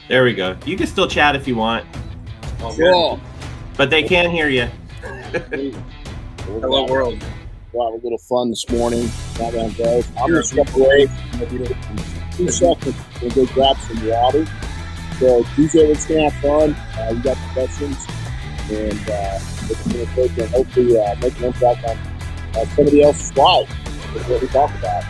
There we go. You can still chat if you want. Cool. But they can hear you. Hello, world. We'll have a little fun this morning. I'm going to step away for 2 seconds and go grab some water. So Tuesday, let's going to have fun. You got the questions, and it's going to take and hopefully make an impact on somebody else's life. That's what we talk about.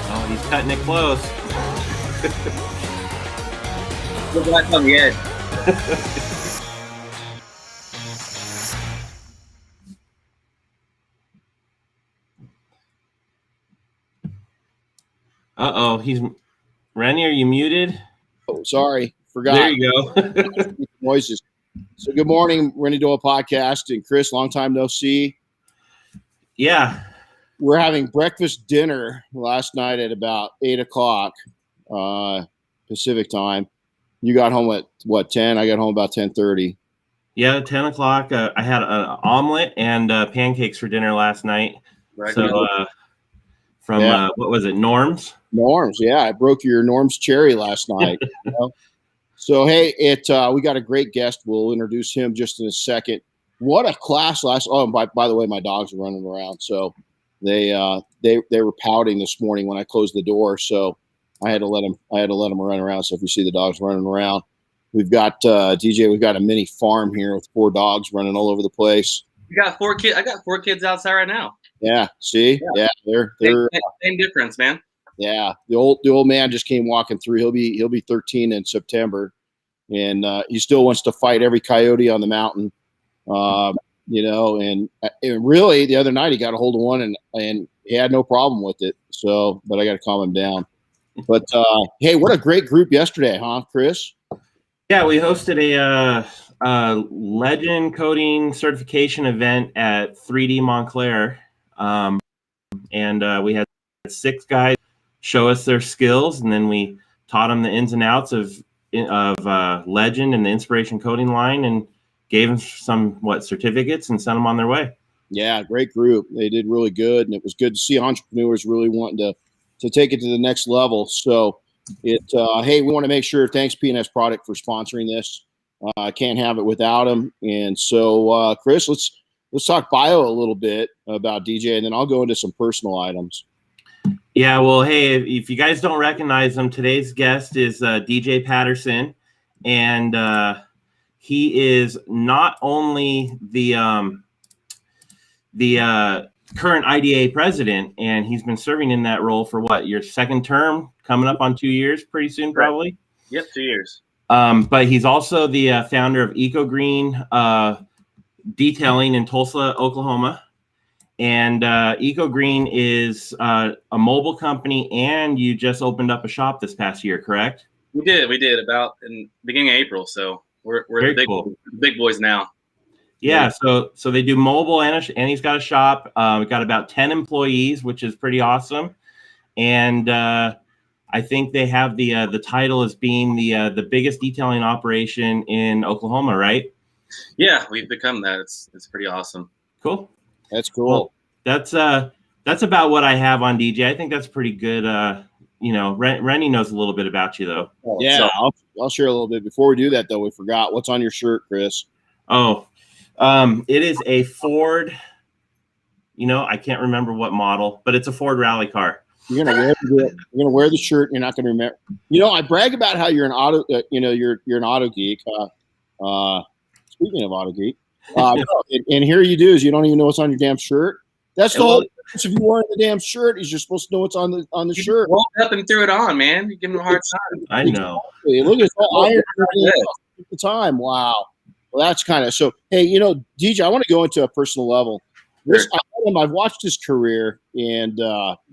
Oh, he's cutting it close. Look at that on the edge. Uh-oh, he's Renny, are you muted? Oh, sorry, forgot. There you go. Noises. So good morning, Renny Doyle podcast, and Chris, long time no see. Yeah. We're having breakfast dinner last night at about 8:00 Pacific time. You got home at what, 10? I got home about 10:30. Yeah, 10 o'clock. I had an omelet and pancakes for dinner last night. Right. So from what was it, Norm's? Norm's, yeah. I broke your Norm's cherry last night. You know? So hey, we got a great guest. We'll introduce him just in a second. What a class last! Oh, and by the way, my dogs are running around, so they were pouting this morning when I closed the door. So I had to let them run around. So if you see the dogs running around, we've got DJ. We've got a mini farm here with 4 dogs running all over the place. You got 4 kids. I got 4 kids outside right now. Yeah, see, yeah, they're same difference, man. Yeah, the old man just came walking through. He'll be 13 in September, and he still wants to fight every coyote on the mountain. You know, and really the other night he got a hold of one and he had no problem with it. So, but I got to calm him down. But hey, what a great group yesterday, huh, Chris? Yeah, we hosted a legend coating certification event at 3D Montclair, and we had 6 guys show us their skills, and then we taught them the ins and outs of legend and the inspiration coating line, and gave them some certificates and sent them on their way. Yeah, great group. They did really good, and it was good to see entrepreneurs really wanting to take it to the next level. So hey, we want to make sure, thanks P&S Product for sponsoring this. I can't have it without them. And so Chris, let's talk bio a little bit about DJ, and then I'll go into some personal items. Yeah, well, hey, if you guys don't recognize him, today's guest is DJ Patterson, and he is not only the current IDA president, and he's been serving in that role for what, your second term, coming up on 2 years pretty soon, probably. Yep, 2 years. But he's also the founder of EcoGreen Detailing in Tulsa, Oklahoma. And EcoGreen is a mobile company, and you just opened up a shop this past year, correct? We did about in beginning of April. So we're the big boys now. Yeah, so they do mobile, and he's got a shop. We've got about 10 employees, which is pretty awesome. And I think they have the title as being the biggest detailing operation in Oklahoma, right? Yeah, we've become that. It's pretty awesome. Cool. That's cool. Well, that's about what I have on DJ. I think that's pretty good. You know, Renny knows a little bit about you, though. Yeah, so, I'll share a little bit. Before we do that, though, we forgot. What's on your shirt, Chris? Oh, it is a Ford. You know, I can't remember what model, but it's a Ford rally car. You're gonna wear the shirt. You're not gonna remember. You know, I brag about how you're an auto. You're an auto geek. Speaking of auto geek, and here you do is you don't even know what's on your damn shirt. That's the whole difference. If you wearing the damn shirt, is you're supposed to know what's on the shirt. Walk up and threw it on, man. You give him a hard time. I know. Exactly. Look, it's all iron at the time. Wow. Well, that's kind of so. Hey, you know, DJ, I want to go into a personal level. I've watched his career, and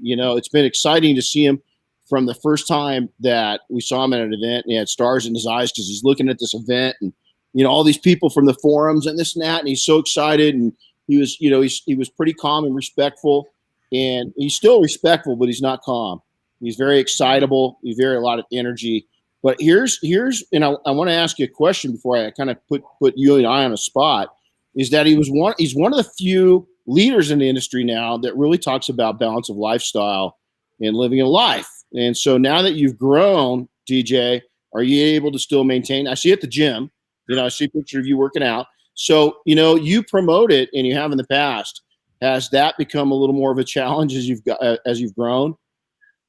you know, it's been exciting to see him from the first time that we saw him at an event. And he had stars in his eyes because he's looking at this event, and you know, all these people from the forums and this and that, and he's so excited. And he was, you know, he was pretty calm and respectful, and he's still respectful, but he's not calm. He's very excitable. He's very a lot of energy. But here's, and I want to ask you a question before I kind of put you and I on a spot. Is that he's one of the few leaders in the industry now that really talks about balance of lifestyle and living a life. And so now that you've grown, DJ, are you able to still maintain? I see at the gym, you know, I see a picture of you working out. So, you know, you promote it, and you have in the past. Has that become a little more of a challenge as you've grown?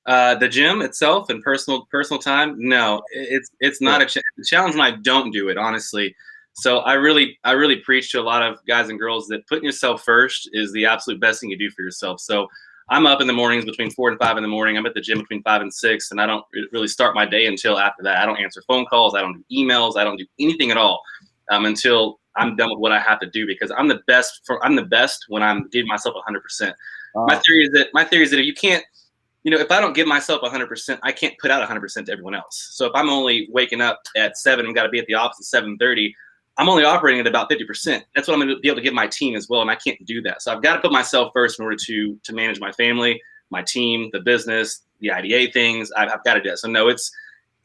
The gym itself and personal time, no, it's not a challenge when I don't do it, honestly. So I really preach to a lot of guys and girls that putting yourself first is the absolute best thing you do for yourself. So I'm up in the mornings between 4 and 5 in the morning. I'm at the gym between 5 and 6, and I don't really start my day until after that. I don't answer phone calls. I don't do emails. I don't do anything at all until I'm done with what I have to do, because I'm the best when I'm giving myself 100%. My theory is that if you can't if I don't give myself 100%, I can't put out 100% to everyone else. So if I'm only waking up at 7 and got to be at the office at 7:30, I'm only operating at about 50%. That's what I'm going to be able to give my team as well, and I can't do that. So I've got to put myself first in order to manage my family, my team, the business, the IDA things. I've got to do that. So no, it's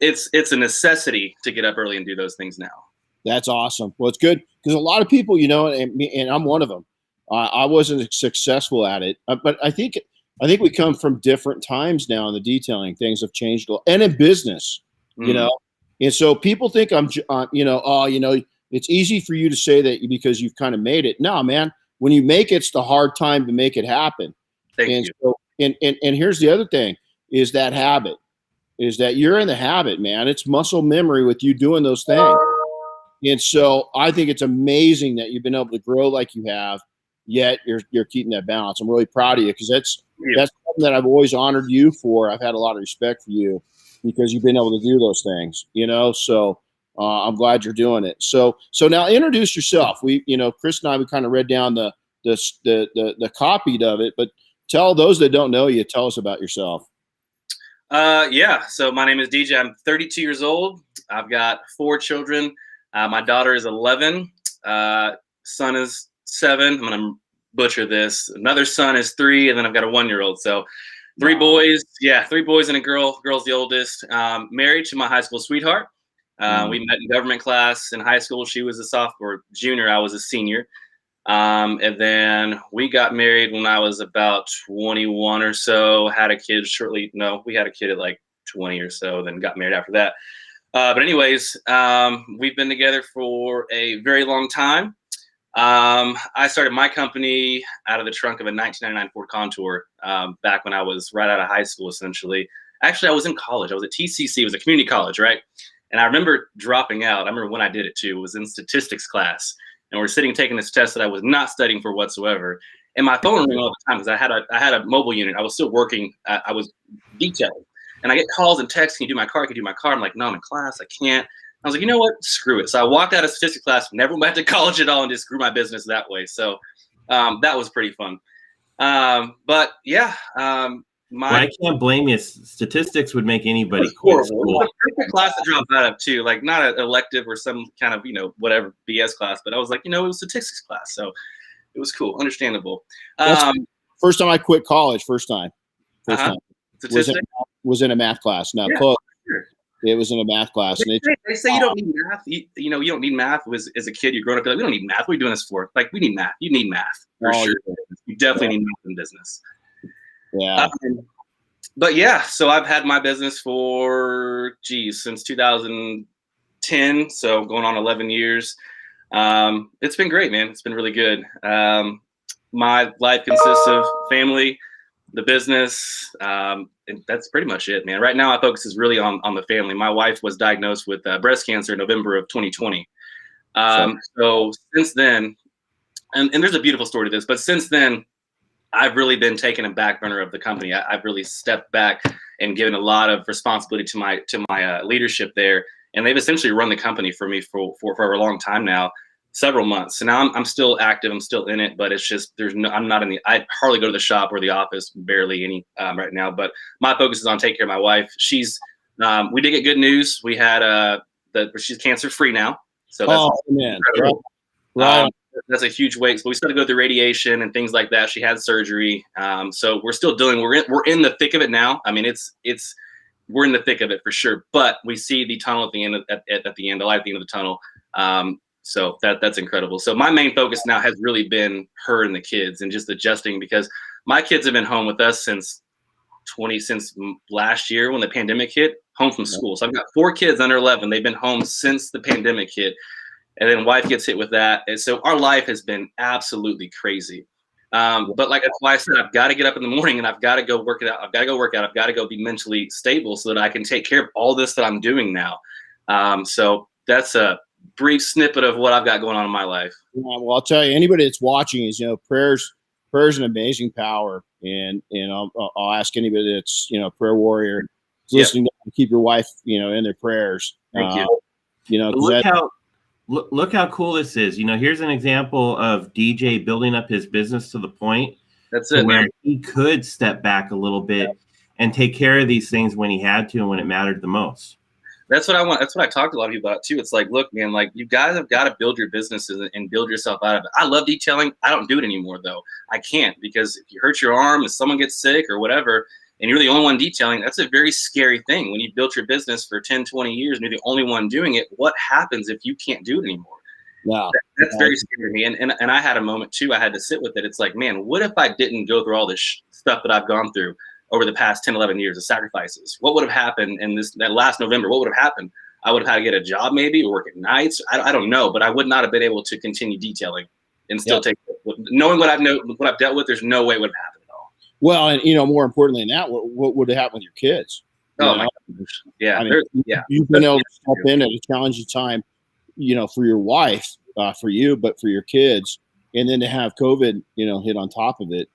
a necessity to get up early and do those things now. That's awesome. Well, it's good because a lot of people, and I'm one of them. I wasn't successful at it, but I think we come from different times now in the detailing. Things have changed a lot, and in business, and so people think I'm, it's easy for you to say that because you've kind of made it. No, man, when you make it's the hard time to make it happen. Thank you. So, and here's the other thing is that habit is that you're in the habit, man. It's muscle memory with you doing those things. And so I think it's amazing that you've been able to grow like you have, yet you're keeping that balance. I'm really proud of you because that's something that I've always honored you for. I've had a lot of respect for you because you've been able to do those things, so I'm glad you're doing it. So now introduce yourself. Chris and I, we kind of read down the copy of it, but tell those that don't know you, tell us about yourself. So my name is DJ. I'm 32 years old. I've got 4 children. My daughter is 11. Son is 7. I'm going to butcher this. Another son is 3, and then I've got a 1-year-old. So 3 boys. Yeah, 3 boys and a girl. Girl's the oldest. Married to my high school sweetheart. We met in government class in high school. She was a sophomore, junior. I was a senior. And then we got married when I was about 21 or so. Had a kid shortly. No, we had a kid at like 20 or so. Then got married after that. But anyways, we've been together for a very long time. I started my company out of the trunk of a 1999 Ford Contour back when I was right out of high school, essentially. Actually, I was in college. I was at TCC. It was a community college, right? And I remember dropping out. I remember when I did it, too. It was in statistics class. And we're sitting taking this test that I was not studying for whatsoever. And my phone rang all the time because I had a mobile unit. I was still working. I was detailing. And I get calls and texts, can you do my car? Can you do my car? I'm like, no, I'm in class. I can't. I was like, you know what? Screw it. So I walked out of statistics class, never went back to college at all, and just grew my business that way. So that was pretty fun. But yeah. I can't blame you. Statistics would make anybody quit school. It was a perfect class to drop out of, too. Like, not an elective or some kind of, whatever BS class. But I was like, it was statistics class. So it was cool. Understandable. First time I quit college. First time. Statistics? Was in a math class. No, close. Sure. It was in a math class. They say you don't need math. You don't need math. As a kid, you're growing up, like, we don't need math. What are we doing this for? Like, we need math. You need math for sure. You definitely need math in business. Yeah. But yeah, so I've had my business for, since 2010. So going on 11 years. It's been great, man. It's been really good. My life consists of family, the business, and that's pretty much it, man. Right now, my focus is really on the family. My wife was diagnosed with breast cancer in November of 2020. So since then, and there's a beautiful story to this, but since then, I've really been taking a back burner of the company. I've really stepped back and given a lot of responsibility to my leadership there, and they've essentially run the company for me for a long time now. Several months. So now I'm still active. I'm still in it, but it's just I'm not I hardly go to the shop or the office, barely any right now. But my focus is on taking care of my wife. She's we did get good news. We had she's cancer free now. So that's right. That's a huge weight. But we still have to go through radiation and things like that. She had surgery. So we're still we're in the thick of it now. I mean, we're in the thick of it for sure. But we see the tunnel at the end the light at the end of the tunnel. So that's incredible. So my main focus now has really been her and the kids and just adjusting because my kids have been home with us since last year when the pandemic hit, home from school. So I've got 4 kids under 11. They've been home since the pandemic hit. And then wife gets hit with that. And so our life has been absolutely crazy. But like that's why I said I've got to get up in the morning and I've got to go work it out. I've got to go work out. I've got to go be mentally stable so that I can take care of all this that I'm doing now. So that's a brief snippet of what I've got going on in my life. Yeah, well, I'll tell you, anybody that's watching is, prayer's an amazing power. And I'll ask anybody that's, prayer warrior listening to keep your wife, in their prayers. Thank you. Look how cool this is. Here's an example of DJ building up his business to the point where he could step back a little bit and take care of these things when he had to and when it mattered the most. That's what I want. That's what I talked to a lot of people about too. It's like, look, man, like you guys have got to build your businesses and build yourself out of it. I love detailing. I don't do it anymore though. I can't, because if you hurt your arm, if someone gets sick or whatever, and you're the only one detailing, that's a very scary thing. When you've built your business for 10, 20 years and you're the only one doing it, what happens if you can't do it anymore? Yeah. That's very scary to me. And I had a moment too. I had to sit with it. It's like, man, what if I didn't go through all this stuff that I've gone through over the past 10, 11 years of sacrifices? What would have happened in that last November? What would have happened? I would have had to get a job maybe, or work at nights. I don't know, but I would not have been able to continue detailing and still take it. Knowing what I've dealt with, there's no way it would have happened at all. Well, and more importantly than that, what would have happened with your kids? Oh my gosh. Yeah. I mean, you've been able to step in at a challenging time, for your wife, for you, but for your kids, and then to have COVID, hit on top of it.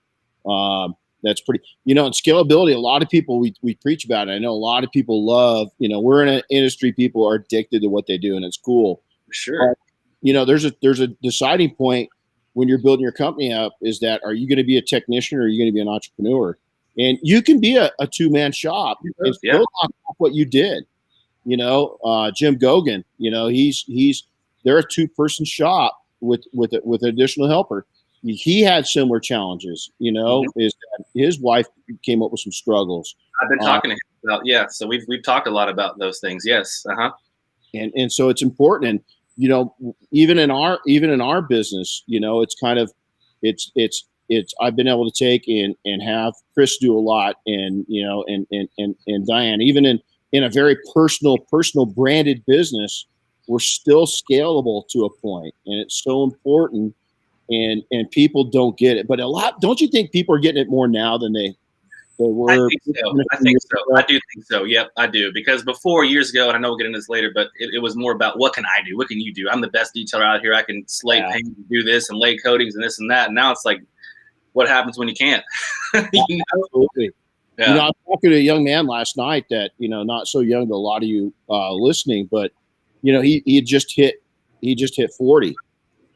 That's pretty, and scalability. A lot of people we preach about it. I know a lot of people love, we're in an industry, people are addicted to what they do, and it's cool. Sure. There's a deciding point when you're building your company up, is that, are you going to be a technician or are you going to be an entrepreneur? And you can be a two-man shop and still talk about what you did. Jim Gogan, they're a two-person shop with an additional helper. He had similar challenges, is that his wife came up with some struggles. I've been talking to him about, so we've talked a lot about those things. Yes. And so it's important. And, even in our business, it's kind of, it's I've been able to take and have Chris do a lot, and, and Diane, even in a very personal branded business, we're still scalable to a point, and it's so important. And people don't get it, but don't you think people are getting it more now than they were? I think so. I do think so. Yep, I do. Because before, years ago, and I know we'll get into this later, but it was more about, what can I do? What can you do? I'm the best detailer out here. I can slate paint and do this and lay coatings and this and that. And now it's like, what happens when you can't? Absolutely. Yeah. I was talking to a young man last night that, not so young to a lot of you listening, but he had just hit 40.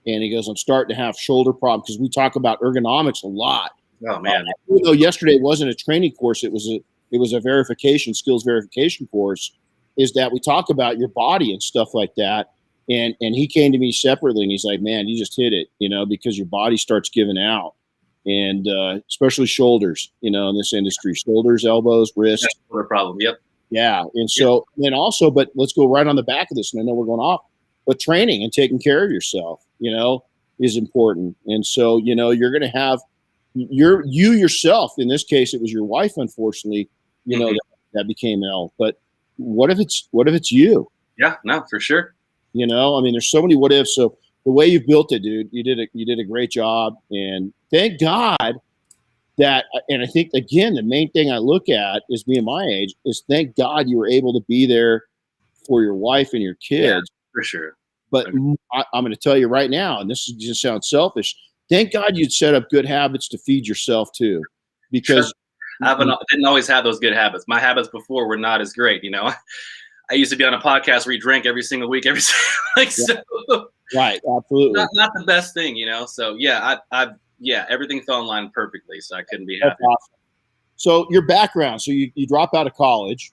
And he goes, I'm starting to have shoulder problems, because we talk about ergonomics a lot. Oh man! Even though yesterday wasn't a training course, it was a skills verification course. Is that we talk about your body and stuff like that. And he came to me separately, and he's like, man, you just hit it, because your body starts giving out, and especially shoulders, in this industry, shoulders, elbows, wrists. That's a problem. Yep. Yeah, and so then also, but let's go right on the back of this, and I know we're going off. But training and taking care of yourself, is important. And so, you're going to have you yourself. In this case, it was your wife, unfortunately, that became ill. But what if it's you? Yeah, no, for sure. There's so many what ifs. So the way you built it, dude, you did a great job. And thank God that, and I think, again, the main thing I look at is, being my age, is thank God you were able to be there for your wife and your kids. Yeah, for sure. But I'm going to tell you right now, and this just sounds selfish, thank God you'd set up good habits to feed yourself too, because I didn't always have those good habits. My habits before were not as great. I used to be on a podcast where you drink every single week, so right, absolutely, not the best thing, So everything fell in line perfectly, so I couldn't be happy. Awesome. So your background, so you drop out of college.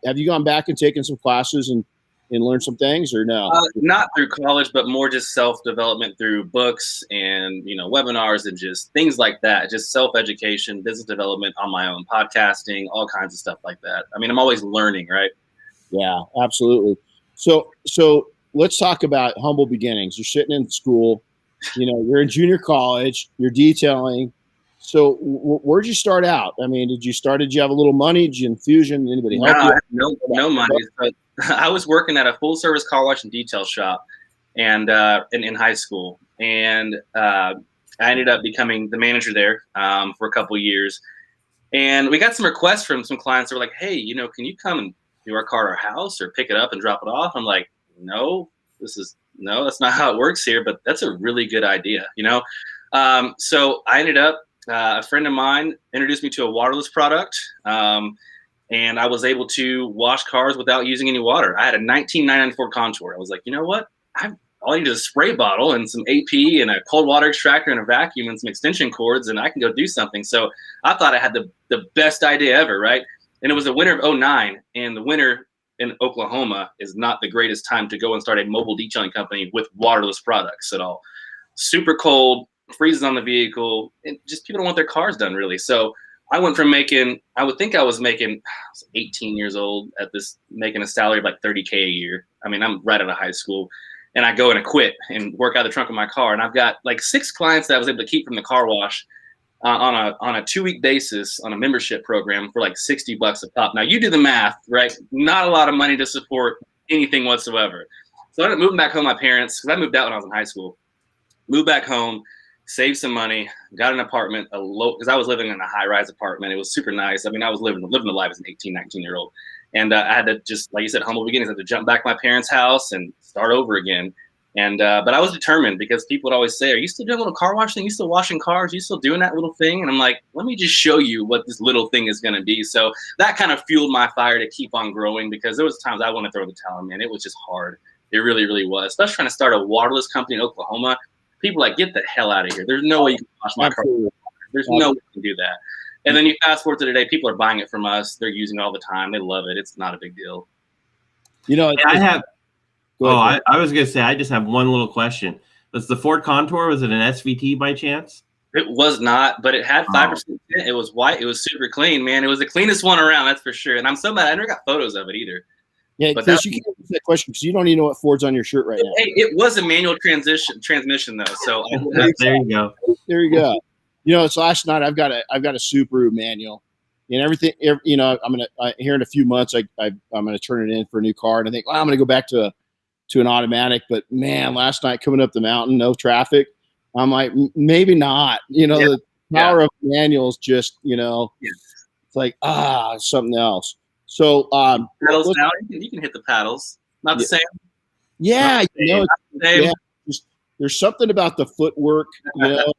Have you gone back and taken some classes and learn some things, or no? Not through college, but more just self-development through books and, webinars and just things like that. Just self-education, business development on my own, podcasting, all kinds of stuff like that. I mean, I'm always learning, right? Yeah, absolutely. So let's talk about humble beginnings. You're sitting in school, you're in junior college, you're detailing. So where'd you start out? I mean, did you have a little money? Did you infusion? Anybody help you? No money. But I was working at a full service car wash and detail shop, and in high school, and I ended up becoming the manager there for a couple of years. And we got some requests from some clients that were like, hey, can you come and do our car at our house or pick it up and drop it off? I'm like, no, that's not how it works here, but that's a really good idea, So I ended up, a friend of mine introduced me to a waterless product. And I was able to wash cars without using any water. I had a 1999 Ford Contour. I was like, you know what? all I need is a spray bottle and some AP and a cold water extractor and a vacuum and some extension cords, and I can go do something. So I thought I had the best idea ever, right? And it was the winter of '09, and the winter in Oklahoma is not the greatest time to go and start a mobile detailing company with waterless products at all. Super cold, freezes on the vehicle, and just people don't want their cars done really. So I went from making, I would think I was 18 years old at this, making a salary of like $30K a year. I mean, I'm right out of high school, and I go and I quit and work out of the trunk of my car. And I've got like 6 clients that I was able to keep from the car wash on a 2-week basis on a membership program for like $60 a pop. Now you do the math, right? Not a lot of money to support anything whatsoever. So I ended up moving back home with my parents, because I moved out when I was in high school. Moved back home, saved some money, got an apartment, because I was living in a high-rise apartment. It was super nice. I mean, I was living the life as an 18, 19-year-old. And I had to just, like you said, humble beginnings. I had to jump back to my parents' house and start over again. And but I was determined, because people would always say, "Are you still doing a little car wash thing? You still washing cars? You still doing that little thing?" And I'm like, let me just show you what this little thing is going to be. So that kind of fueled my fire to keep on growing, because there was times I wanted to throw the towel, man. It was just hard. It really, really was. Especially trying to start a waterless company in Oklahoma. People are like, get the hell out of here. There's no way you can wash my car. There's no way you can do that. And then you fast forward to today, people are buying it from us. They're using it all the time. They love it. It's not a big deal. You know, I was going to say, I just have one little question. Was the Ford Contour, was it an SVT by chance? It was not, but it had 5%. It was white. It was super clean, man. It was the cleanest one around, that's for sure. And I'm so mad. I never got photos of it either. Yeah, because you can't answer that question because you don't even know what Ford's on your shirt right now. Hey, it was a manual transmission though, so there you go. There you go. You know, it's last night. I've got a Subaru manual, and everything. You know, here in a few months. I'm gonna turn it in for a new car, and I think, well, I'm gonna go back to an automatic. But man, last night coming up the mountain, no traffic. I'm like, maybe not. You know, the power of manuals just, you know, it's like something else. So paddles now, you can hit the paddles. Not the same. Yeah, you know, there's something about the footwork, you know.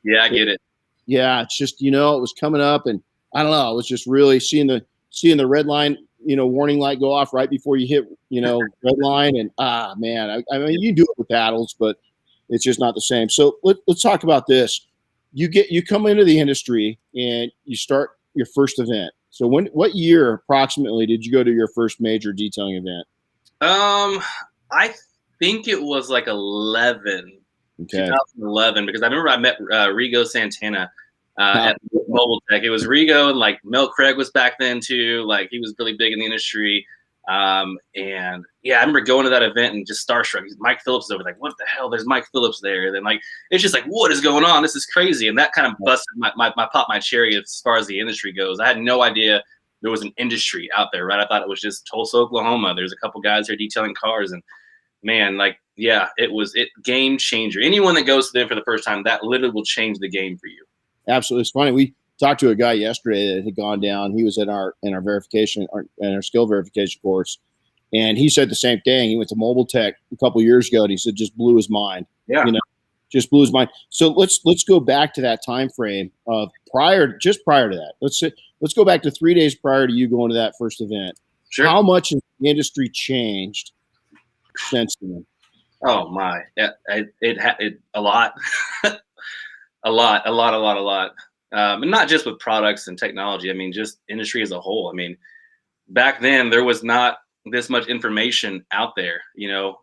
Yeah, I get it. Yeah, it's just, you know, it was coming up, and I don't know, I was just really seeing the red line, you know, warning light go off right before you hit, you know, red line, and man, I mean, you do it with paddles, but it's just not the same. So let's talk about this. You come into the industry and you start your first event. So what year approximately did you go to your first major detailing event? I think it was like 2011, because I remember I met Rigo Santana at Mobile Tech. It was Rigo, and like Mel Craig was back then too. Like, he was really big in the industry. And yeah, I remember going to that event and just starstruck. Mike Phillips is over, like, what the hell? There's Mike Phillips there. And then, like, it's just like, what is going on? This is crazy. And that kind of busted my cherry as far as the industry goes. I had no idea there was an industry out there, right? I thought it was just Tulsa, Oklahoma. There's a couple guys here detailing cars, and man, like, yeah, it game changer. Anyone that goes to them for the first time, that literally will change the game for you. Absolutely. It's funny. We talked to a guy yesterday that had gone down. He was in our verification and our skill verification course, and he said the same thing. He went to Mobile Tech a couple of years ago, and he said just blew his mind. Yeah, you know, just blew his mind. So let's go back to that time frame of prior to that. Let's go back to 3 days prior to you going to that first event. Sure. How much has the industry changed since then? Oh my, it a lot, a lot. And not just with products and technology. I mean, just industry as a whole. I mean, back then there was not this much information out there, you know,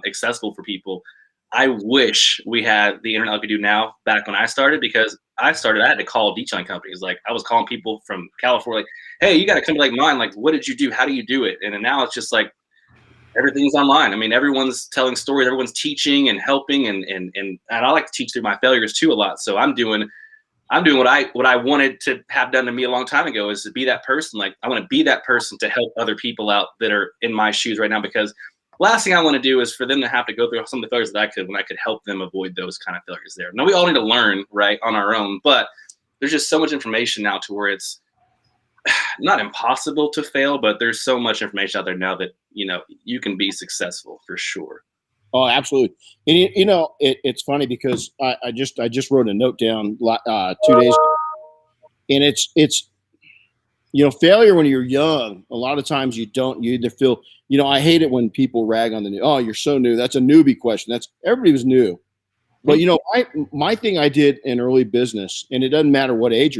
accessible for people. I wish we had the internet like we do now back when I started, because I had to call detailing companies. Like, I was calling people from California, like, hey, you got to come to like mine. Like, what did you do? How do you do it? And then now it's just like, everything's online. I mean, everyone's telling stories, everyone's teaching and helping, and I like to teach through my failures too a lot. So I'm doing what I wanted to have done to me a long time ago, is to be that person. Like, I want to be that person to help other people out that are in my shoes right now, because last thing I want to do is for them to have to go through some of the failures that I could, when I could help them avoid those kind of failures there. Now, we all need to learn, right, on our own, but there's just so much information now to where it's not impossible to fail, but there's so much information out there now that, you know, you can be successful for sure. Oh, absolutely. And you know, it's funny because I just wrote a note down 2 days ago, and it's failure when you're young, a lot of times you either feel, I hate it when people rag on the new. Oh, you're so new. That's a newbie question. Everybody was new. But my thing I did in early business, and it doesn't matter what age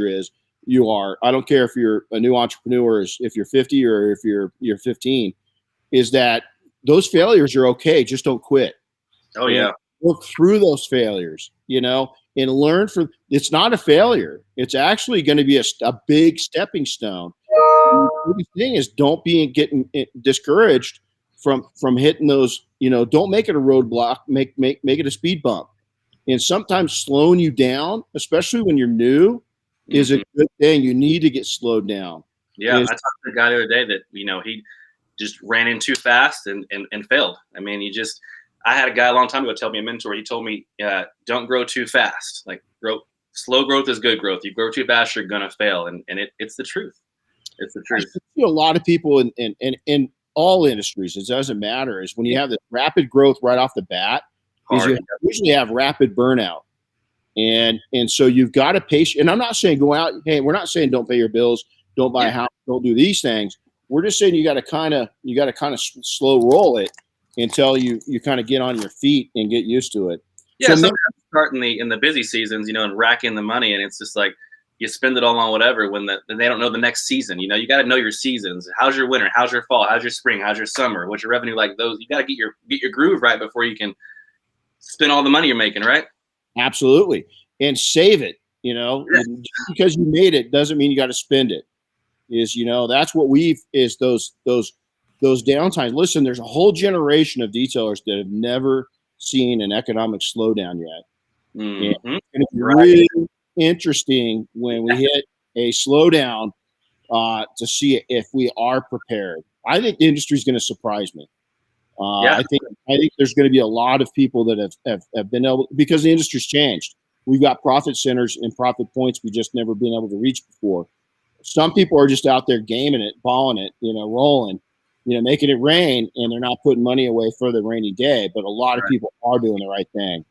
you are. I don't care if you're a new entrepreneur, if you're 50 or if you're 15, is that those failures are okay. Just don't quit. Oh yeah. Work through those failures, and learn from. It's not a failure. It's actually going to be a big stepping stone. The biggest thing is don't be getting discouraged from hitting those. Don't make it a roadblock. Make it a speed bump. And sometimes slowing you down, especially when you're new, is a good thing. You need to get slowed down. Yeah, I talked to a guy the other day that he just ran in too fast and failed. I mean, I had a guy a long time ago tell me, a mentor. He told me, don't grow too fast. Like slow growth is good growth. You grow too fast, you're gonna fail, and it's the truth. It's the truth. I see a lot of people in all industries. It doesn't matter. Is when you have this rapid growth right off the bat. You usually have rapid burnout, and so you've got to pace. And I'm not saying go out. Hey, we're not saying don't pay your bills, don't buy a house, don't do these things. We're just saying you got to kind of slow roll it until you kind of get on your feet and get used to it. Yeah, so sometimes start in the busy seasons, and rack in the money, and it's just like you spend it all on whatever when they don't know the next season. You got to know your seasons. How's your winter? How's your fall? How's your spring? How's your summer? What's your revenue like? Those you got to get your groove right before you can spend all the money you're making, right? Absolutely. And save it, just because you made it doesn't mean you got to spend it. That's what is those downtimes. Listen, there's a whole generation of detailers that have never seen an economic slowdown yet. Mm-hmm. And it's really interesting when we hit a slowdown to see if we are prepared. I think the industry is going to surprise me. I think there's going to be a lot of people that have been able, because the industry's changed. We've got profit centers and profit points we just never been able to reach before. Some people are just out there gaming it, balling it, rolling, making it rain, and they're not putting money away for the rainy day. But a lot of people are doing the right thing,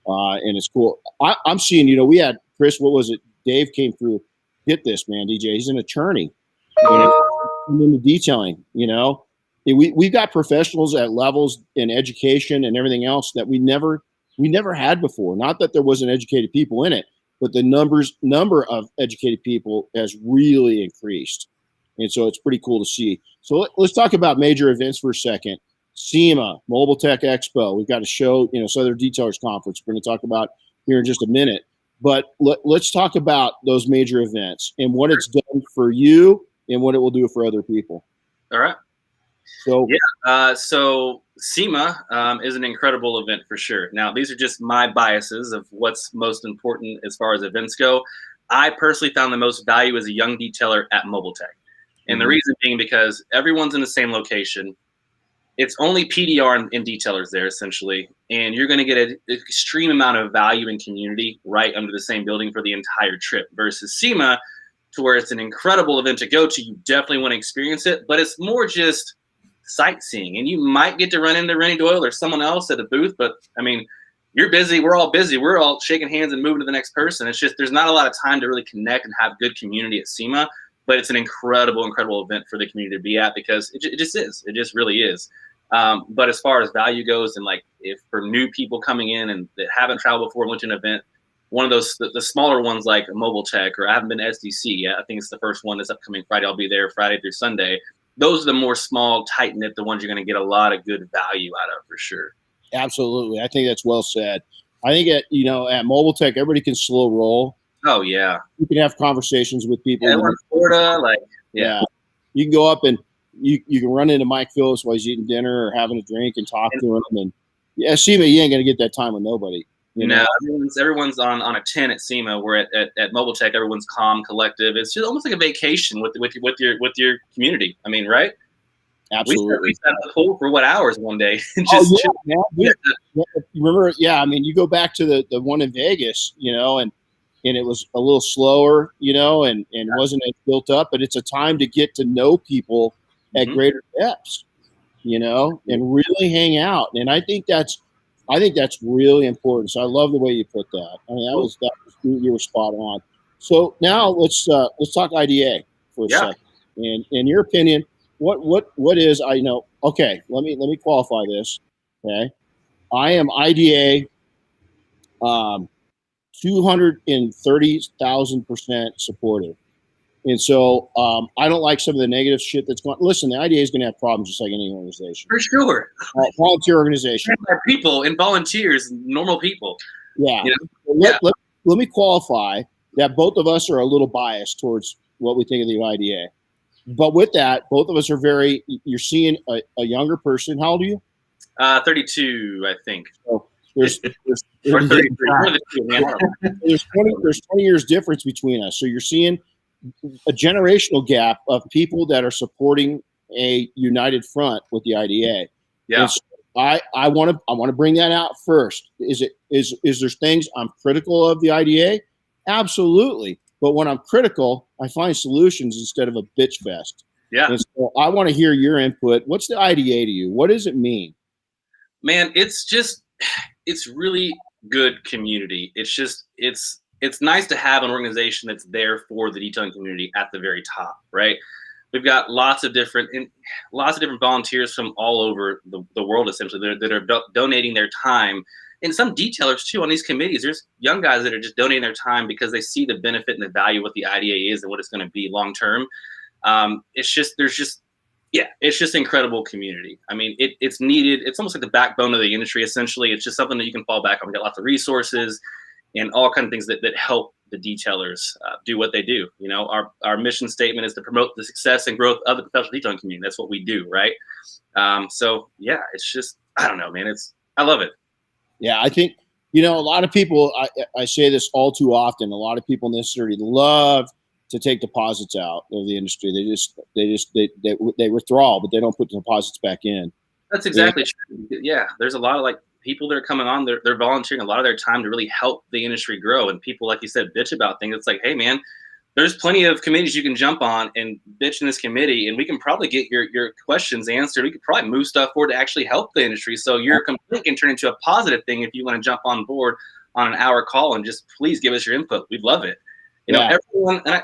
and it's cool. I'm seeing, we had Chris. What was it? Dave came through. Get this, man, DJ. He's an attorney. In the detailing, We've got professionals at levels in education and everything else that we never had before. Not that there wasn't educated people in it, but the number of educated people has really increased. And so it's pretty cool to see. So let's talk about major events for a second. SEMA, Mobile Tech Expo. We've got a show, Southern Detailers Conference we're going to talk about here in just a minute. But let's talk about those major events and what it's done for you and what it will do for other people. All right. So so SEMA is an incredible event for sure. Now, these are just my biases of what's most important as far as events go. I personally found the most value as a young detailer at Mobile Tech. And the reason being because everyone's in the same location. It's only PDR and detailers there, essentially. And you're going to get an extreme amount of value and community right under the same building for the entire trip versus SEMA, to where it's an incredible event to go to. You definitely want to experience it, but it's more just sightseeing. And you might get to run into Renny Doyle or someone else at a booth, but I mean, you're busy. We're all busy. We're all shaking hands and moving to the next person. It's just there's not a lot of time to really connect and have good community at SEMA, but it's an incredible event for the community to be at because it just is. It just really is. But as far as value goes, and like if for new people coming in and that haven't traveled before and went to an event, one of those, the smaller ones like Mobile Tech, or I haven't been to SDC yet. I think it's the first one this upcoming Friday. I'll be there Friday through Sunday. Those are the more small, tight-knit, the ones you're going to get a lot of good value out of for sure. Absolutely. I think that's well said. I think at Mobile Tech, everybody can slow roll. Oh, yeah. You can have conversations with people. Yeah, in Florida, yeah. You can go up and you can run into Mike Phillips while he's eating dinner or having a drink and talk to him. And SEMA, you ain't going to get that time with nobody. Everyone's on a 10 at SEMA. Where at Mobile Tech, everyone's calm, collective. It's just almost like a vacation with your community. I mean, right? Absolutely. We sat at the pool for what hours one day? Remember? Yeah. I mean, you go back to the one in Vegas, and it was a little slower, and wasn't as built up. But it's a time to get to know people at greater depths, and really hang out. And I think that's really important. So I love the way you put that. I mean, that was you were spot on. So now let's talk IDA for a second. And in your opinion, what is, I know, okay, let me qualify this. Okay. I am IDA 230,000% supportive. And so I don't like some of the negative shit that's going. Listen, the IDA is going to have problems just like any organization. For sure. Volunteer organization. People and volunteers, normal people. Yeah. You know? Let me qualify that both of us are a little biased towards what we think of the IDA. But with that, both of us are you're seeing a younger person. How old are you? 32, I think. So there's Or 33. There's 20 years difference between us. So you're seeing a generational gap of people that are supporting a united front with the IDA. Yeah. So I want to bring that out first. Is there things I'm critical of the IDA? Absolutely. But when I'm critical, I find solutions instead of a bitch fest. Yeah. And so I want to hear your input. What's the IDA to you? What does it mean? Man, it's really good community. It's nice to have an organization that's there for the detailing community at the very top, right? We've got lots of different volunteers from all over the world, essentially, that are donating their time. And some detailers, too, on these committees. There's young guys that are just donating their time because they see the benefit and the value of what the IDA is and what it's going to be long term. It's just incredible community. I mean, it's needed. It's almost like the backbone of the industry, essentially. It's just something that you can fall back on. We've got lots of resources and all kinds of things that help the detailers do what they do. You know, our mission statement is to promote the success and growth of the professional detailing community. That's what we do, right? So yeah, it's just, I don't know, man. I love it. Yeah, I think, a lot of people, I say this all too often, a lot of people in this industry love to take deposits out of the industry. They withdraw, but they don't put the deposits back in. That's exactly true. Yeah, there's a lot of people that are coming on, they're volunteering a lot of their time to really help the industry grow. And people, like you said, bitch about things. It's like, hey man, there's plenty of committees you can jump on and bitch in this committee, and we can probably get your questions answered. We could probably move stuff forward to actually help the industry. So your complaint can turn into a positive thing if you want to jump on board on an hour call and just please give us your input. We'd love it. You know,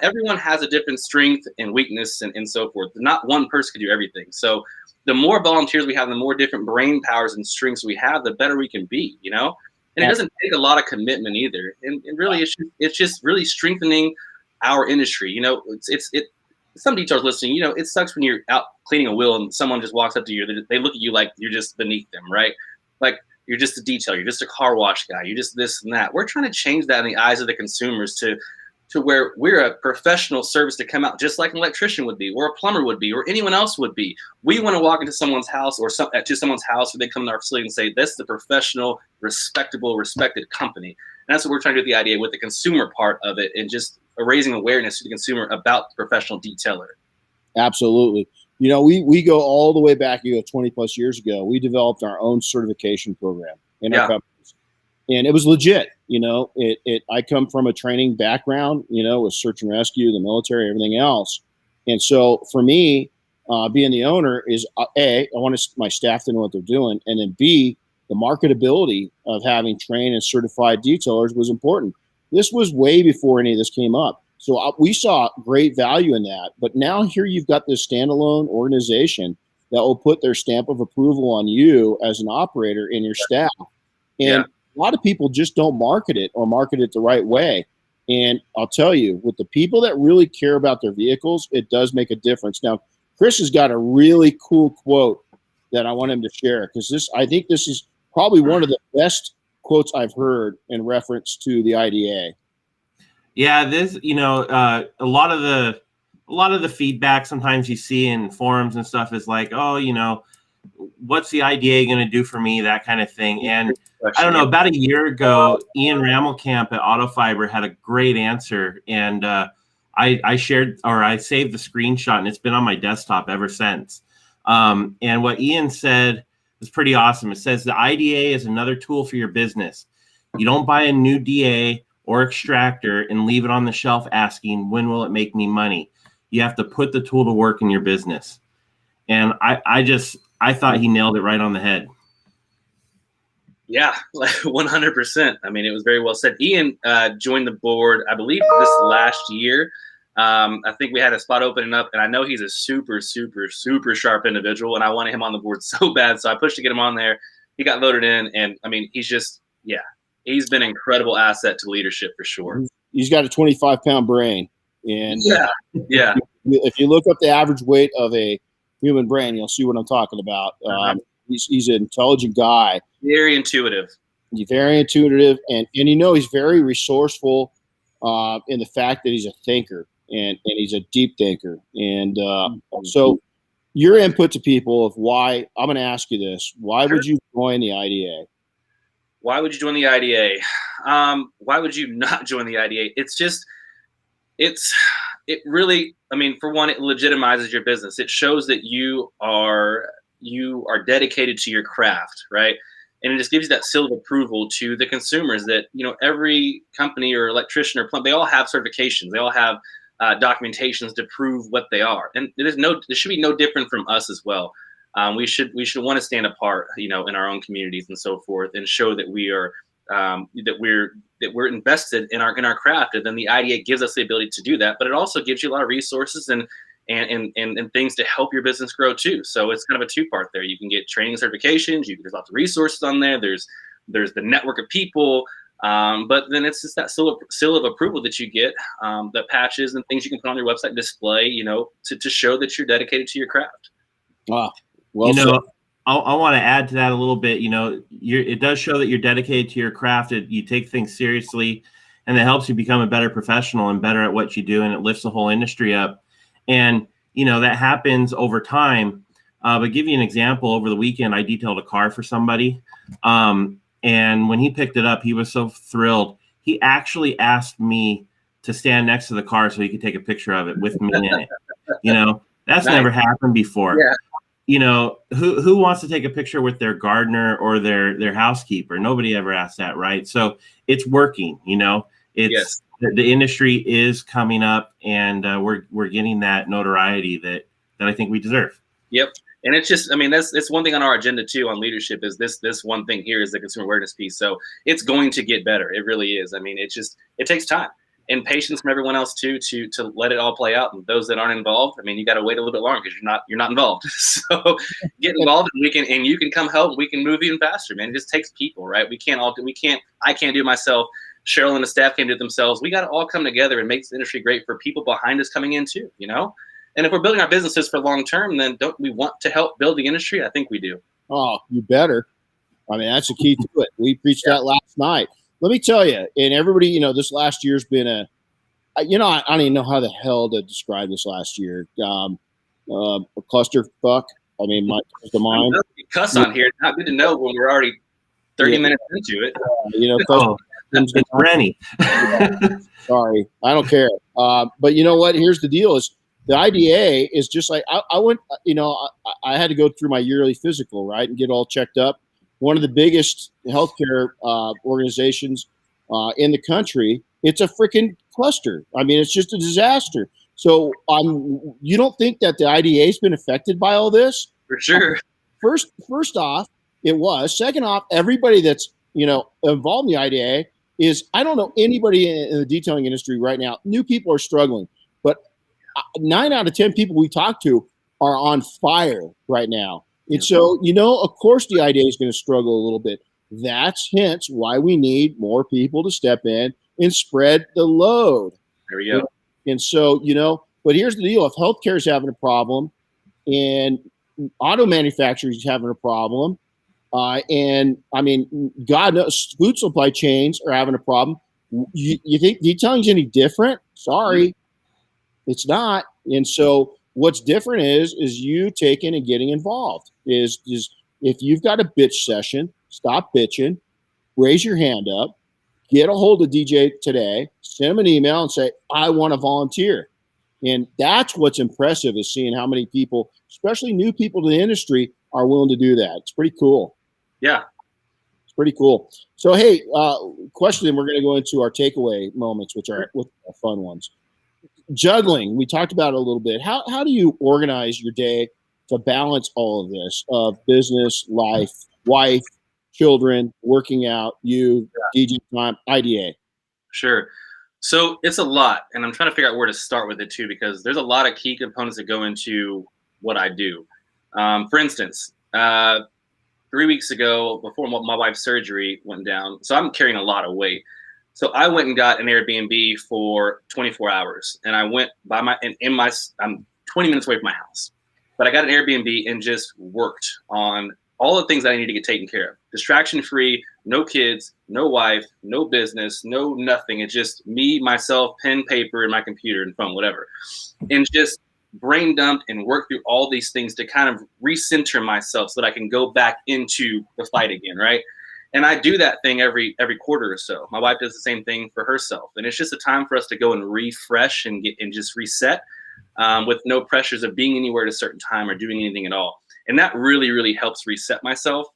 everyone has a different strength and weakness and so forth. Not one person can do everything. So the more volunteers we have, the more different brain powers and strengths we have, the better we can be, And it doesn't take a lot of commitment either. And really, it's just really strengthening our industry. It's some detailers listening, it sucks when you're out cleaning a wheel and someone just walks up to you. They look at you like you're just beneath them, right? Like you're just a detailer, you're just a car wash guy, you're just this and that. We're trying to change that in the eyes of the consumers to where we're a professional service to come out just like an electrician would be, or a plumber would be, or anyone else would be. We want to walk into someone's house or to someone's house where they come to our facility and say, "This is the professional, respectable, respected company." And that's what we're trying to do with the IDA, with the consumer part of it, and just raising awareness to the consumer about the professional detailer. Absolutely. We go all the way back, 20 plus years ago. We developed our own certification program in our companies. And it was legit. I come from a training background, with search and rescue, the military, everything else. And so for me, being the owner is A, I want my staff to know what they're doing. And then B, the marketability of having trained and certified detailers was important. This was way before any of this came up. So we saw great value in that. But now here you've got this standalone organization that will put their stamp of approval on you as an operator and your staff. And a lot of people just don't market it or market it the right way. And I'll tell you, with the people that really care about their vehicles, it does make a difference. Now, Chris has got a really cool quote that I want him to share, because I think this is probably one of the best quotes I've heard in reference to the IDA. Yeah, this, a lot of the feedback sometimes you see in forums and stuff is like, oh, what's the IDA going to do for me? That kind of thing. And I don't know, about a year ago, Ian Ramelkamp at Autofiber had a great answer. And I saved the screenshot, and it's been on my desktop ever since. And what Ian said was pretty awesome. It says the IDA is another tool for your business. You don't buy a new DA or extractor and leave it on the shelf asking, when will it make me money? You have to put the tool to work in your business. And I thought he nailed it right on the head. Yeah, 100%. I mean, it was very well said. Ian joined the board, I believe, this last year. I think we had a spot opening up, and I know he's a super, super, super sharp individual, and I wanted him on the board so bad. So I pushed to get him on there. He got voted in, and I mean, he's just, he's been an incredible asset to leadership for sure. He's got a 25-pound brain, and yeah. If you look up the average weight of a human brain, you'll see what I'm talking about. He's an intelligent guy, very intuitive. He's very intuitive, and he's very resourceful in the fact that he's a thinker and he's a deep thinker. And so your input to people of why, I'm going to ask you this, why would you join the IDA? Why would you join the IDA? Why would you not join the IDA? It really, I mean, for one, it legitimizes your business. It shows that you are dedicated to your craft, right? And it just gives you that seal of approval to the consumers that, every company or electrician or plumber, they all have certifications. They all have documentations to prove what they are. And it should be no different from us as well. We should want to stand apart, in our own communities and so forth, and show that we are that we're invested in our craft. And then the IDA gives us the ability to do that, but it also gives you a lot of resources and things to help your business grow too. So it's kind of a two-part there. You can get training certifications. There's lots of resources on there. There's the network of people. But then it's just that seal of approval that you get, that patches and things you can put on your website display, to show that you're dedicated to your craft. Wow. Well, I want to add to that a little bit. It does show that you're dedicated to your craft. You take things seriously, and it helps you become a better professional and better at what you do, and it lifts the whole industry up. And that happens over time. But give you an example. Over the weekend, I detailed a car for somebody, and when he picked it up, he was so thrilled. He actually asked me to stand next to the car so he could take a picture of it with me in it. That's nice. Never happened before. Yeah. Who wants to take a picture with their gardener or their housekeeper? Nobody ever asked that, right? So it's working. It's the industry is coming up, and we're getting that notoriety that I think we deserve. Yep. And it's just, that's one thing on our agenda too on leadership is this one thing here is the consumer awareness piece. So it's going to get better. It really is. It takes time and patience from everyone else too, to let it all play out. And those that aren't involved, you got to wait a little bit longer because you're not involved. So get involved, and you can come help. We can move even faster, man. It just takes people, right? I can't do it myself. Cheryl and the staff can't do it themselves. We got to all come together and make this industry great for people behind us coming in too, And if we're building our businesses for long term, then don't we want to help build the industry? I think we do. Oh, you better. That's the key to it. We preached that last night. Let me tell you, and everybody, this last year's been I don't even know how the hell to describe this last year. A clusterfuck. My mind. Cuss on here. It's not good to know when we're already 30 minutes into it. It's Renny. Sorry, I don't care. But you know what? Here's the deal: is the IDA is just like I went. I had to go through my yearly physical, right, and get all checked up. One of the biggest healthcare organizations in the country. It's a freaking cluster. It's just a disaster. So you don't think that the IDA has been affected by all this? For sure. First off, it was. Second off, everybody that's involved in the IDA is, I don't know anybody in the detailing industry right now. New people are struggling, but 9 out of 10 people we talk to are on fire right now. And so, of course the IDA is going to struggle a little bit. That's hence why we need more people to step in and spread the load. There we go. And so, but here's the deal. If healthcare is having a problem and auto manufacturers is having a problem, and God knows food supply chains are having a problem. You think detailing is any different? Sorry, it's not. And so what's different is you taking and getting involved is if you've got a bitch session, stop bitching, raise your hand up, get a hold of DJ today, send him an email and say, I want to volunteer. And that's what's impressive is seeing how many people, especially new people to the industry, are willing to do that. It's pretty cool. Yeah. It's pretty cool. So, hey, question, we're going to go into our takeaway moments, which are fun ones. Juggling, we talked about it a little bit. How do you organize your day to balance all of this of business, life, wife, children, working out, DJ time, IDA? Sure. So it's a lot, and I'm trying to figure out where to start with it too, because there's a lot of key components that go into what I do. For instance, 3 weeks ago, before my wife's surgery went down, so I'm carrying a lot of weight. So I went and got an Airbnb for 24 hours, and I went by I'm 20 minutes away from my house, but I got an Airbnb and just worked on all the things that I need to get taken care of. Distraction free, no kids, no wife, no business, no nothing. It's just me, myself, pen, paper, and my computer and phone, whatever. And just brain dumped and work through all these things to kind of recenter myself so that I can go back into the fight again, right? And I do that thing every quarter or so. My wife does the same thing for herself. And it's just a time for us to go and refresh and just reset with no pressures of being anywhere at a certain time or doing anything at all. And that really, really helps reset myself.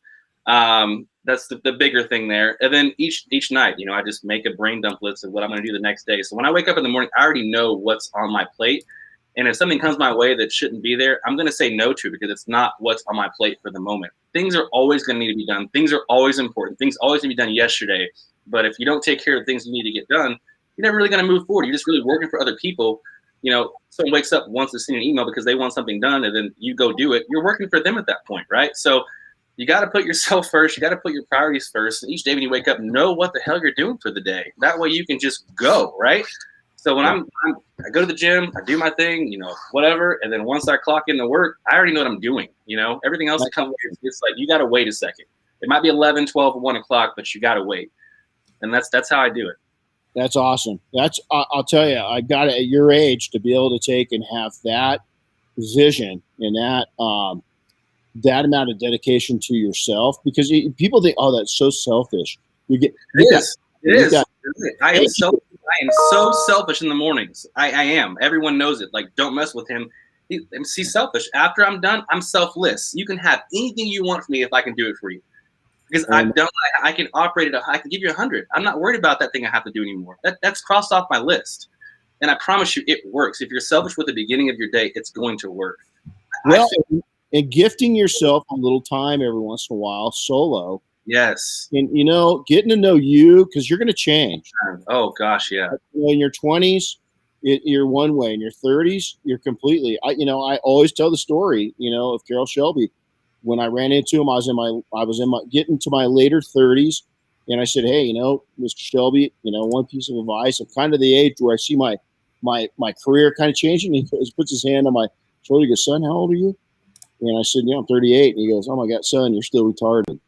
That's the bigger thing there. And then each night, I just make a brain dump list of what I'm going to do the next day. So when I wake up in the morning, I already know what's on my plate. And if something comes my way that shouldn't be there, I'm going to say no to, because it's not what's on my plate for the moment. Things are always going to need to be done. Things are always important. Things always need to be done yesterday. But if you don't take care of things you need to get done, you're never really going to move forward. You're just really working for other people. Someone wakes up, wants to send an email because they want something done, and then you go do it. You're working for them at that point, right? So you got to put yourself first. You got to put your priorities first. And each day when you wake up, know what the hell you're doing for the day. That way you can just go, right? So when I go to the gym, I do my thing, whatever. And then once I clock into work, I already know what I'm doing. Everything else that comes later, it's like, you got to wait a second. It might be 11, 12, or 1 o'clock, but you got to wait. And that's how I do it. That's awesome. I'll tell you, I got it at your age to be able to take and have that vision and that amount of dedication to yourself, because people think, oh, that's so selfish. It is. I am so selfish in the mornings. I am. Everyone knows it. Like, don't mess with him. He's selfish. After I'm done, I'm selfless. You can have anything you want from me if I can do it for you. Because I've done, I can operate it. I can give you 100. I'm not worried about that thing I have to do anymore. That's crossed off my list. And I promise you, it works. If you're selfish with the beginning of your day, it's going to work. Well, and gifting yourself a little time every once in a while, solo. Yes. And, getting to know you, because you're going to change. Oh, gosh, yeah. In your 20s, you're one way. In your 30s, you're completely. I always tell the story, of Carroll Shelby. When I ran into him, I was in my getting to my later 30s, and I said, "Hey, Mr. Shelby, one piece of advice. I'm kind of the age where I see my career kind of changing." He puts his hand on my shoulder. He goes, "Son, how old are you?" And I said, "I'm 38." And he goes, "Oh my God, son, you're still retarded."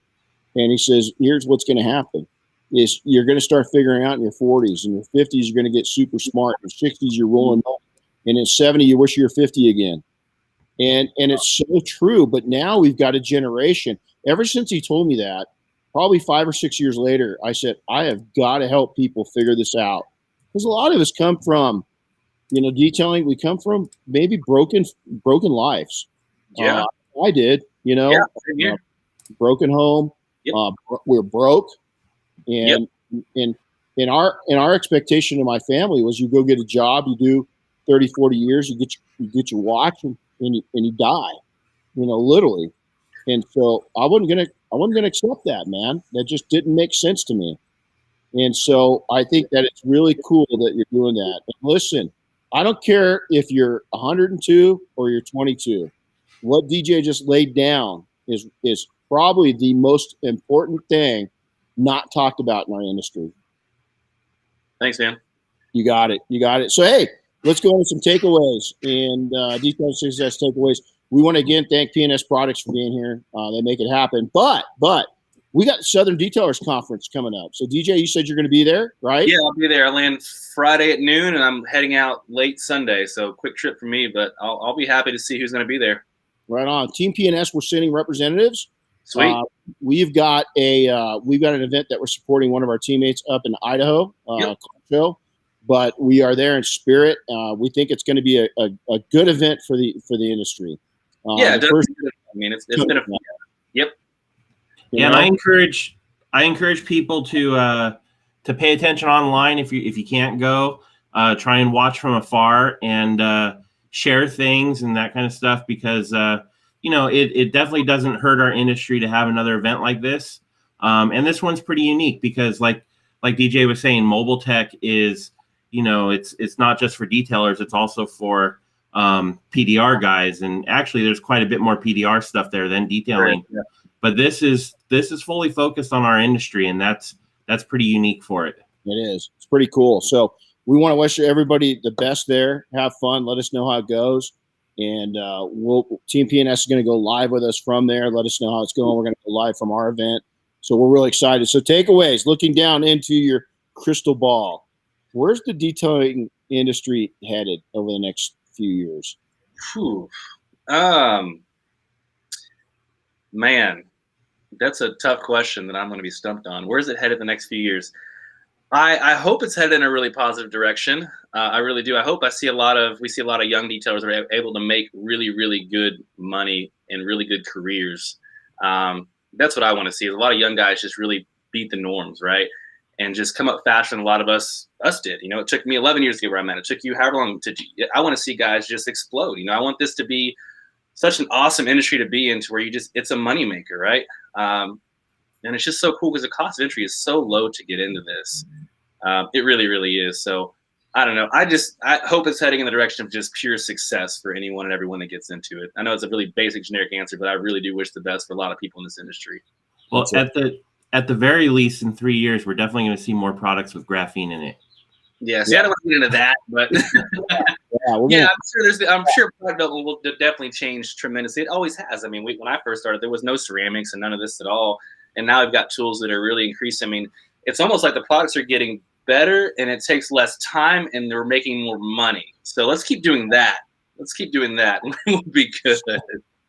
And he says, "Here's what's going to happen: is you're going to start figuring out in your 40s. In your 50s, you're going to get super smart. In your 60s, you're rolling up, and in 70, you wish you were 50 again." And it's so true. But now we've got a generation. Ever since he told me that, probably 5 or 6 years later, I said, I have got to help people figure this out. Because a lot of us come from, detailing. We come from maybe broken lives. Yeah. I did, broken home. Yep. We're broke. And in our expectation of my family was, you go get a job, you do 30, 40 years, you get your watch, and you die, literally. And so I wasn't gonna accept that, man. That just didn't make sense to me. And so I think that it's really cool that you're doing that. And listen, I don't care if you're 102 or you're 22. What DJ just laid down is probably the most important thing not talked about in our industry. Thanks, man. You got it. So, hey, let's go into some takeaways and detailed success takeaways. We want to again thank PNS Products for being here. They make it happen. But we got Southern Detailers Conference coming up. So, DJ, you said you're going to be there, right? Yeah, I'll be there. I land Friday at noon, and I'm heading out late Sunday. So, quick trip for me, but I'll be happy to see who's going to be there. Right on. Team PNS, we're sending representatives. Sweet. We've got an event that we're supporting one of our teammates up in Idaho. Show. But we are there in spirit. We think it's going to be a good event for the industry. Yeah, it's been a fun. Yep. Yeah, and I encourage people to pay attention online if you can't go. Try and watch from afar and share things and that kind of stuff, because it definitely doesn't hurt our industry to have another event like this. And this one's pretty unique because like DJ was saying, mobile tech is it's not just for detailers, it's also for PDR guys, and actually there's quite a bit more PDR stuff there than detailing. Yeah. But this is fully focused on our industry, and that's pretty unique for it. It is. It's pretty cool. So we want to wish everybody the best there. Have fun. Let us know how it goes. And Team PNS is going to go live with us from there. Let us know how it's going. We're going to go live from our event. So we're really excited. So takeaways, looking down into your crystal ball, where's the detailing industry headed over the next few years? Whew. Man, that's a tough question that I'm going to be stumped on. Where's it headed the next few years? I hope it's headed in a really positive direction. I really do. We see a lot of young detailers that are able to make really, really good money and really good careers. That's what I want to see. Is a lot of young guys just really beat the norms, right? And just come up faster than a lot of us did. It took me 11 years to get where I'm at. It took you however long I want to see guys just explode. I want this to be such an awesome industry to be in, to where it's a moneymaker, right? And it's just so cool because the cost of entry is so low to get into this. It really, really is. So I don't know. I hope it's heading in the direction of just pure success for anyone and everyone that gets into it. I know it's a really basic, generic answer, but I really do wish the best for a lot of people in this industry. Well, at the very least, in 3 years, we're definitely going to see more products with graphene in it. Yeah. See, I don't want to get into that, but I'm sure product development will definitely change tremendously. It always has. I mean, when I first started, there was no ceramics and none of this at all. And now I've got tools that are really increasing. I mean, it's almost like the products are getting better and it takes less time and they're making more money. So let's keep doing that. We'll be good.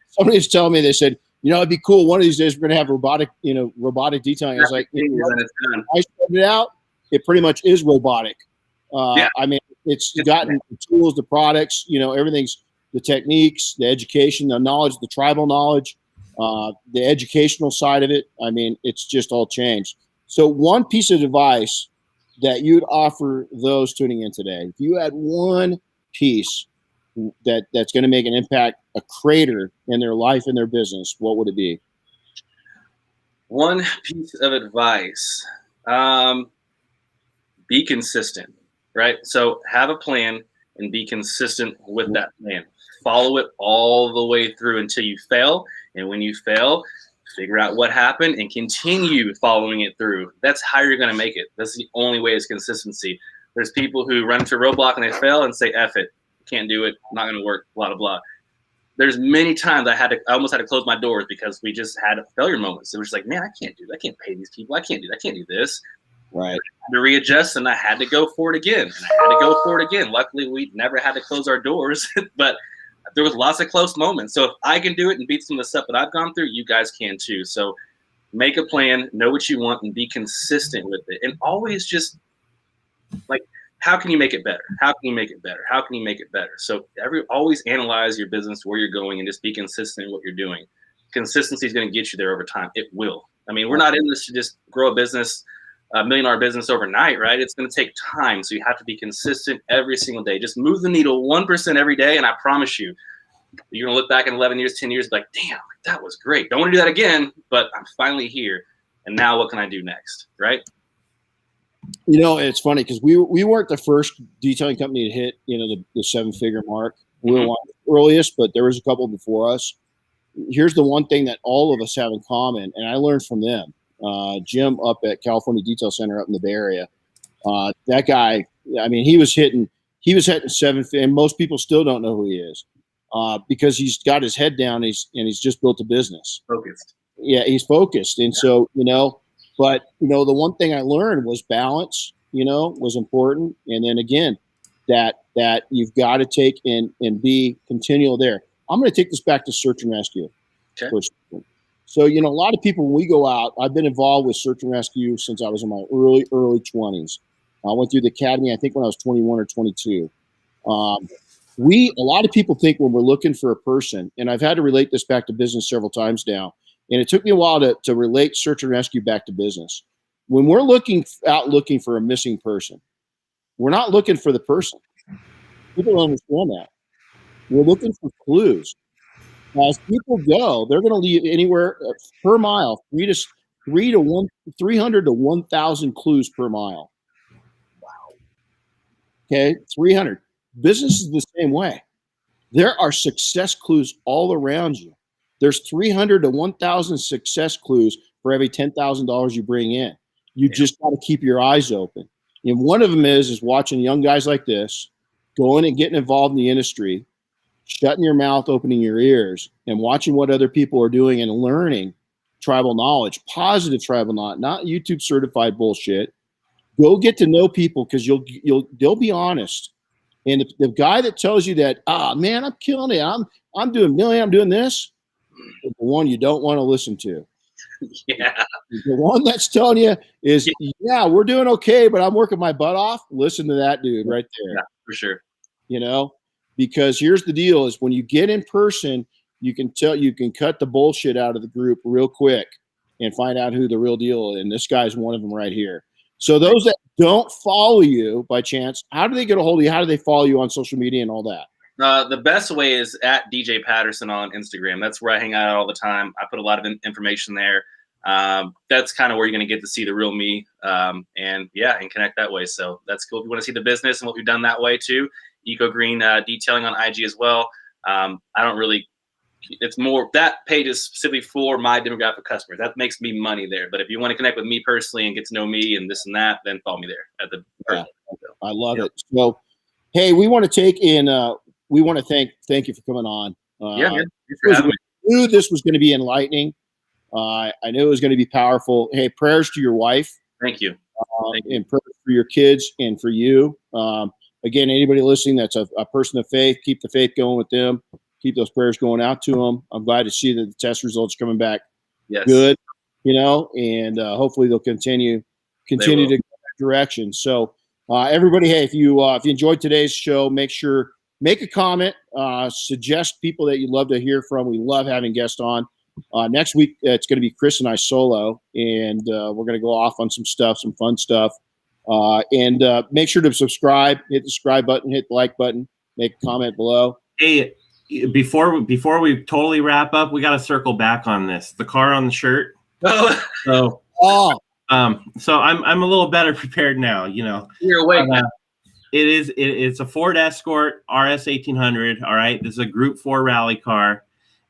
Somebody was telling me, they said, it'd be cool. One of these days we're going to have robotic detailing. I was like, I started it out. It pretty much is robotic. I mean, it's gotten the tools, the products, everything's the techniques, the education, the knowledge, the tribal knowledge, the educational side of it. I mean, it's just all changed. So one piece of advice that you'd offer those tuning in today, if you had one piece that's going to make an impact, a crater in their life and their business, what would it be? One piece of advice, be consistent, right? So have a plan and be consistent with that plan. Follow it all the way through until you fail. And when you fail, figure out what happened and continue following it through. That's how you're going to make it. That's the only way is consistency. There's people who run into a roadblock and they fail and say, F it, can't do it, not going to work, blah, blah, blah. There's many times I almost had to close my doors because we just had failure moments. It was like, man, I can't pay these people. I can't do this. Right. I had to readjust and I had to go for it again. Luckily, we never had to close our doors, but there was lots of close moments. So if I can do it and beat some of the stuff that I've gone through, you guys can too. So make a plan, know what you want, and be consistent with it. And always just like, how can you make it better? How can you make it better? How can you make it better? So always analyze your business, where you're going, and just be consistent in what you're doing. Consistency is going to get you there over time. It will. I mean, we're not in this to just grow a business, $1 million business overnight, right? It's going to take time. So you have to be consistent every single day. Just move the needle 1% every day. And I promise you, you're going to look back in 11 years, 10 years, like, damn, that was great. Don't want to do that again, but I'm finally here. And now what can I do next, right? It's funny because we weren't the first detailing company to hit, the 7-figure mark. We were one of the earliest, but there was a couple before us. Here's the one thing that all of us have in common, and I learned from them. Jim up at California Detail Center up in the Bay Area. That guy, I mean, he was hitting 7, and most people still don't know who he is because he's got his head down. He's just built a business. Focused. Yeah, he's focused, and so But the one thing I learned was balance. Was important, and then again, that you've got to take and be continual there. I'm going to take this back to search and rescue. Okay. So, a lot of people, when we go out, I've been involved with search and rescue since I was in my early 20s. I went through the academy, I think, when I was 21 or 22. A lot of people think when we're looking for a person, and I've had to relate this back to business several times now, and it took me a while to relate search and rescue back to business. When we're looking for a missing person, we're not looking for the person. People don't understand that. We're looking for clues. As people go, they're going to leave anywhere per mile, 300 to 1,000 clues per mile. Wow. Okay, 300. Business is the same way. There are success clues all around you. There's 300 to 1,000 success clues for every $10,000 you bring in. You just got to keep your eyes open. And one of them is watching young guys like this, going and getting involved in the industry, shutting your mouth, opening your ears, and watching what other people are doing and learning tribal knowledge, positive tribal knowledge, not YouTube certified bullshit. Go get to know people because they'll be honest. And the guy that tells you that, man, I'm killing it, I'm doing million, I'm doing this, is the one you don't want to listen to. Yeah. The one that's telling you is, yeah, we're doing okay, but I'm working my butt off. Listen to that dude right there. Yeah, for sure. You know, because here's the deal: is when you get in person, you can cut the bullshit out of the group real quick and find out who the real deal is. And this guy's one of them right here. So those that don't follow you by chance, how do they get a hold of you? How do they follow you on social media and all that? The best way is at DJ Patterson on Instagram. That's where I hang out all the time. I put a lot of information there. That's kind of where you're going to get to see the real me, and connect that way. So that's cool. If you want to see the business and what we've done that way too, EcoGreen Detailing on IG as well. It's more, that page is specifically for my demographic customers. That makes me money there. But if you want to connect with me personally and get to know me and this and that, then follow me there at the. I love it. So, hey, we want to take in. We want to thank you for coming on. I knew this was going to be enlightening. I knew it was going to be powerful. Hey, prayers to your wife. Thank you. And prayers for your kids and for you. Again, anybody listening that's a person of faith, keep the faith going with them. Keep those prayers going out to them. I'm glad to see that the test results are coming back good, and hopefully they'll continue to go in that direction. So everybody, hey, if you enjoyed today's show, make a comment, suggest people that you'd love to hear from. We love having guests on. Next week, it's going to be Chris and I solo, and we're going to go off on some fun stuff. And make sure to subscribe, hit the subscribe button, hit the like button, make a comment below. Hey, before we totally wrap up, we got to circle back on this. The car on the shirt. So I'm a little better prepared now. You're awake. It's a Ford Escort RS 1800. All right, this is a Group 4 rally car.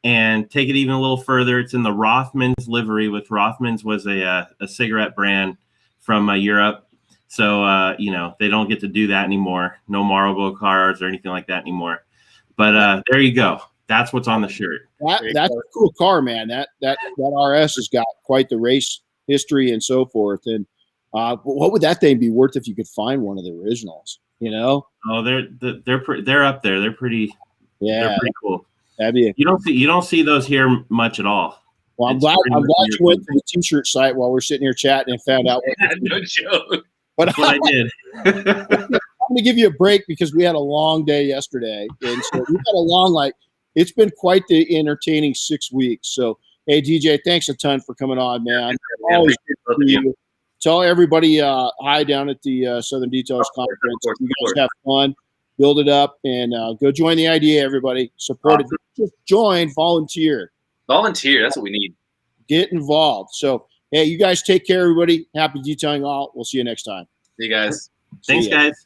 And take it even a little further, it's in the Rothmans livery. With Rothmans was a cigarette brand from Europe. So, they don't get to do that anymore. No Marlboro cars or anything like that anymore. But there you go. That's what's on the shirt. That's a cool car, man. That RS has got quite the race history and so forth. And what would that thing be worth if you could find one of the originals? Oh, they're up there. They're pretty. Yeah, they're pretty cool. You don't see those here much at all. Well, I'm glad you went to the t-shirt site while we're sitting here chatting and found out. No joke. But that's what I did. I'm going to give you a break because we had a long day yesterday, and so we've had a long, it's been quite the entertaining 6 weeks. So, hey, DJ, thanks a ton for coming on, man. Always good to see you. Tell everybody hi down at the Southern Detailers Conference. You guys have fun. Build it up and go join the idea, everybody. Support it. Just join, volunteer. Volunteer, that's what we need. Get involved. So, hey, you guys take care, everybody. Happy detailing all. We'll see you next time. See you guys. Thanks, guys.